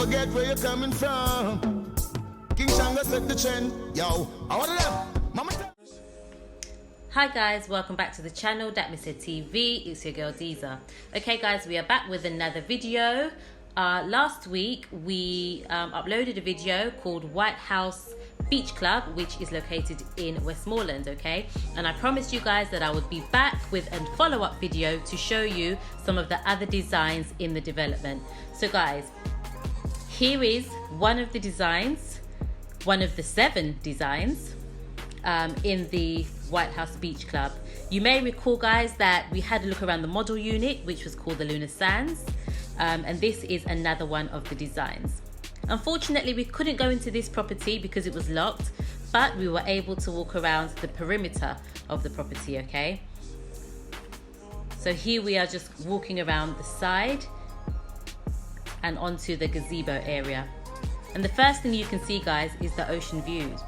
forget where you're coming from. King Shango set the trend. Yo, I want them. Mama. Hi guys, welcome back to the channel, datmisehtv. It's your girl Deezer. Okay guys, we are back with another video. Last week we uploaded a video called Whitehouse Beach Club, which is located in Westmoreland, okay? And I promised you guys that I would be back with a follow-up video to show you some of the other designs in the development. So guys, here is one of the designs, one of the 7 designs in the Whitehouse Beach Club. You may recall guys that we had a look around the model unit, which was called the Lunar Sands, and this is another one of the designs. Unfortunately, we couldn't go into this property because it was locked, but we were able to walk around the perimeter of the property, okay? So here we are just walking around the side and onto the gazebo area. And the first thing you can see guys is the ocean views.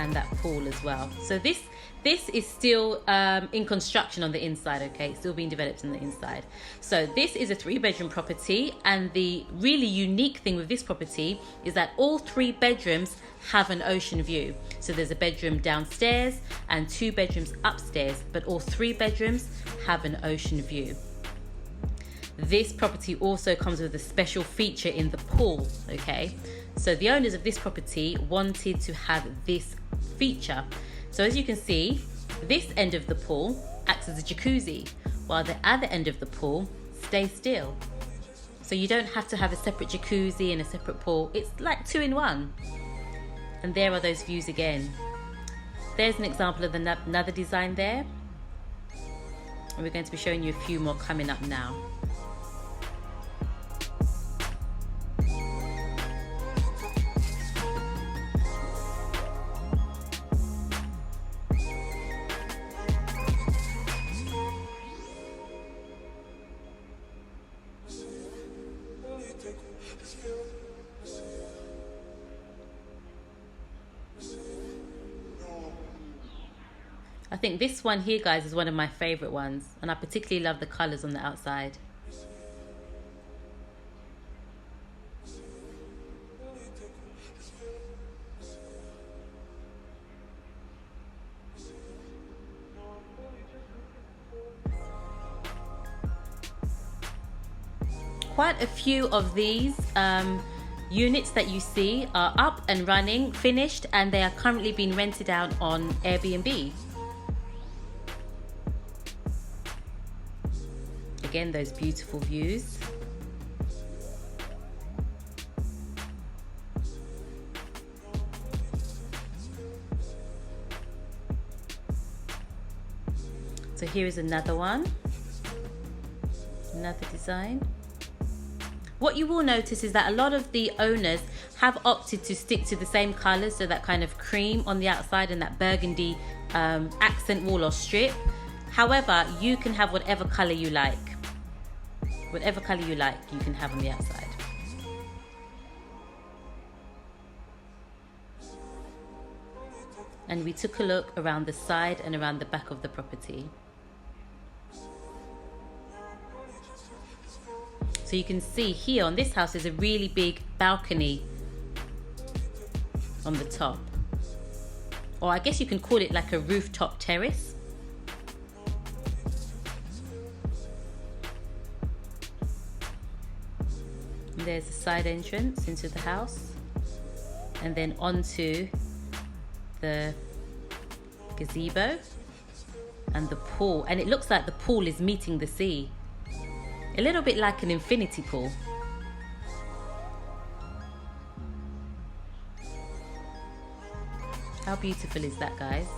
And that pool as well. So this is still in construction on the inside, okay? It's still being developed on the inside. So this is a 3-bedroom property, and the really unique thing with this property is that all 3 bedrooms have an ocean view. So there's a bedroom downstairs and 2 bedrooms upstairs, but all 3 bedrooms have an ocean view. This property also comes with a special feature in the pool, okay? So the owners of this property wanted to have this feature. So as you can see, this end of the pool acts as a jacuzzi, while the other end of the pool stays still. So you don't have to have a separate jacuzzi and a separate pool. It's like 2 in 1. And there are those views again. There's an example of another design there. And we're going to be showing you a few more coming up now. I think this one here guys is one of my favorite ones, and I particularly love the colors on the outside. Quite a few of these units that you see are up and running, finished, and they are currently being rented out on Airbnb. Again, those beautiful views. So here is another one, another design. What you will notice is that a lot of the owners have opted to stick to the same colors, so that kind of cream on the outside and that burgundy accent wall or strip. However, you can have whatever color you like. Whatever color you like, you can have on the outside. And we took a look around the side and around the back of the property. So you can see here on this house is a really big balcony on the top. Or I guess you can call it like a rooftop terrace. And there's a side entrance into the house, and then onto the gazebo and the pool. And it looks like the pool is meeting the sea. A little bit like an infinity pool. How beautiful is that, guys?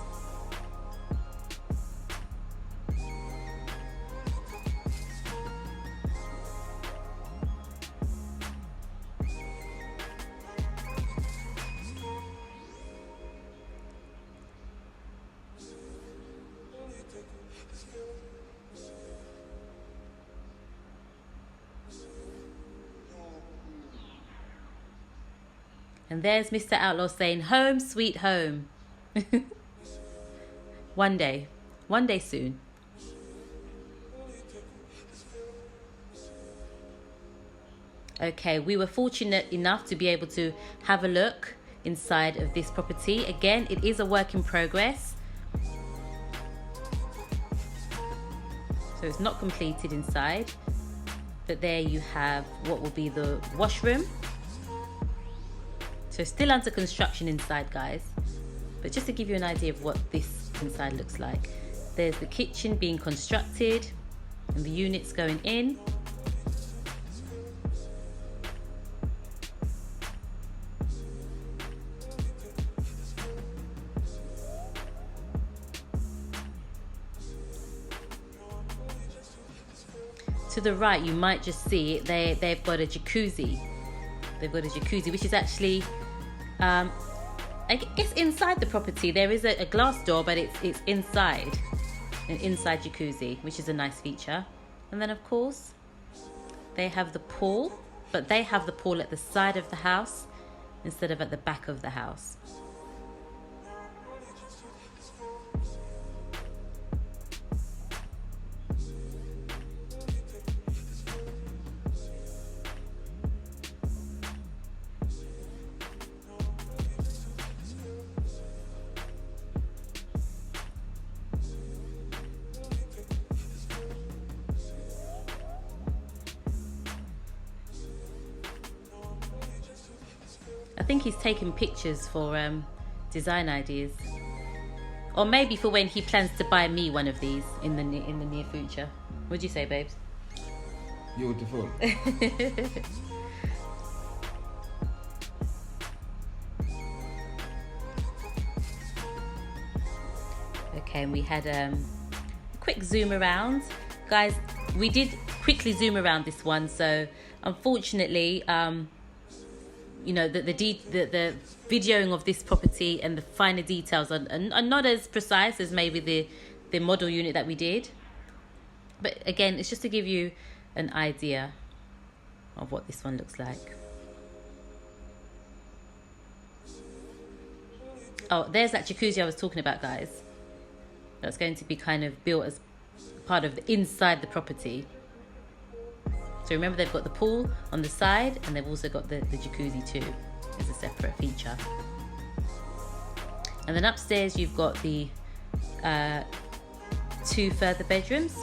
And there's Mr. Outlaw saying, home sweet home. One day soon. Okay, we were fortunate enough to be able to have a look inside of this property. Again, it is a work in progress. So it's not completed inside. But there you have what will be the washroom. So still under construction inside, guys. But just to give you an idea of what this inside looks like. There's the kitchen being constructed and the units going in. To the right, you might just see it. They've got a jacuzzi. They've got a jacuzzi, which is actually, I guess inside the property. There is a glass door, but it's inside, an inside jacuzzi, which is a nice feature. And then, of course, they have the pool, but they have the pool at the side of the house instead of at the back of the house. I think he's taking pictures for design ideas, or maybe for when he plans to buy me one of these in the near future. What'd you say, babes? Beautiful. Okay, and we had a quick zoom around, guys. We did quickly zoom around this one, so unfortunately, you know, the videoing of this property and the finer details are not as precise as maybe the model unit that we did. But again, it's just to give you an idea of what this one looks like. Oh, there's that jacuzzi I was talking about, guys. That's going to be kind of built as part of the inside the property. So remember, they've got the pool on the side, and they've also got the jacuzzi too as a separate feature. And then upstairs you've got the 2 further bedrooms.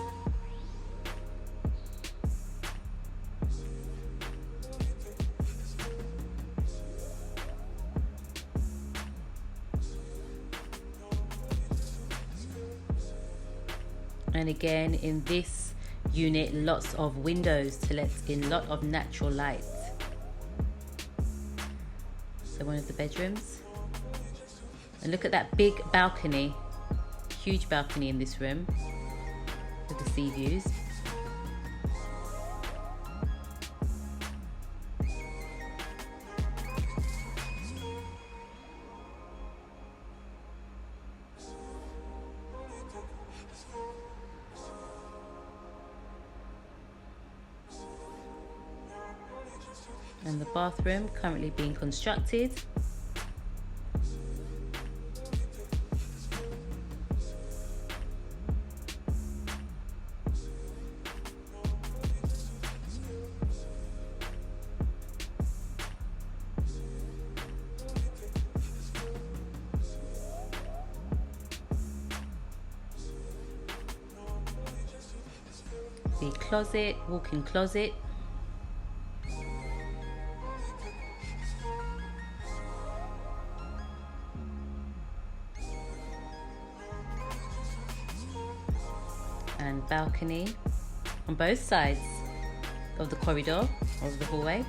And again, in this unit, lots of windows to let in lot of natural light. So one of the bedrooms. And look at that big balcony, huge balcony in this room with the sea views. And the bathroom currently being constructed. The closet, walk-in closet. And balcony on both sides of the corridor, of the hallway,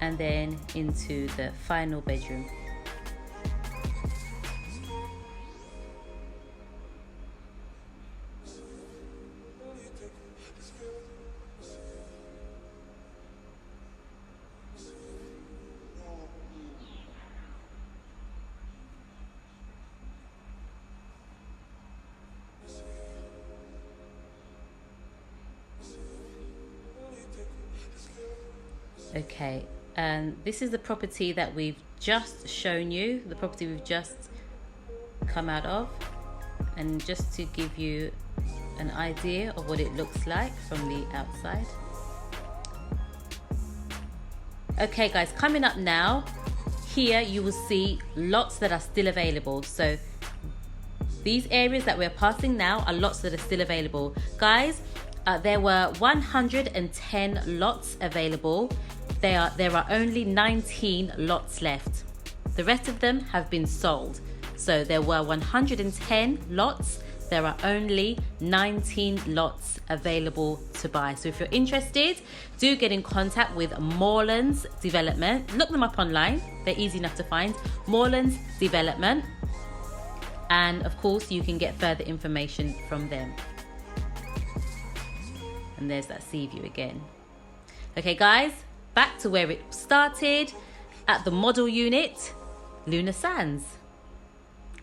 and then into the final bedroom. Okay, and this is the property that we've just shown you, the property we've just come out of, and just to give you an idea of what it looks like from the outside. Okay guys, coming up now, here you will see lots that are still available. So these areas that we're passing now are lots that are still available. Guys, there were 110 lots available. There are only 19 lots left. The rest of them have been sold. So there were 110 lots. There are only 19 lots available to buy. So if you're interested, do get in contact with Moreland's Development. Look them up online. They're easy enough to find. Moreland's Development. And of course, you can get further information from them. And there's that sea view again. Okay guys, back to where it started, at the model unit, Lunar Sands.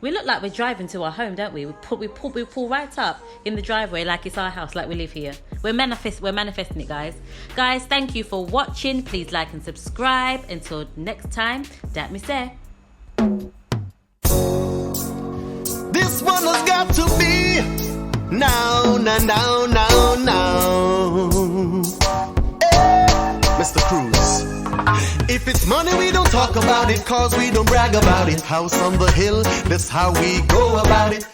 We look like we're driving to our home, don't we? We pull right up in the driveway like it's our house, like we live here. We're manifesting it, guys. Guys, thank you for watching. Please like and subscribe. Until next time, dat me say. This one has got to be now. Hey, Mr. Cruz. If it's money, we don't talk about it, cause we don't brag about it. House on the hill, that's how we go about it.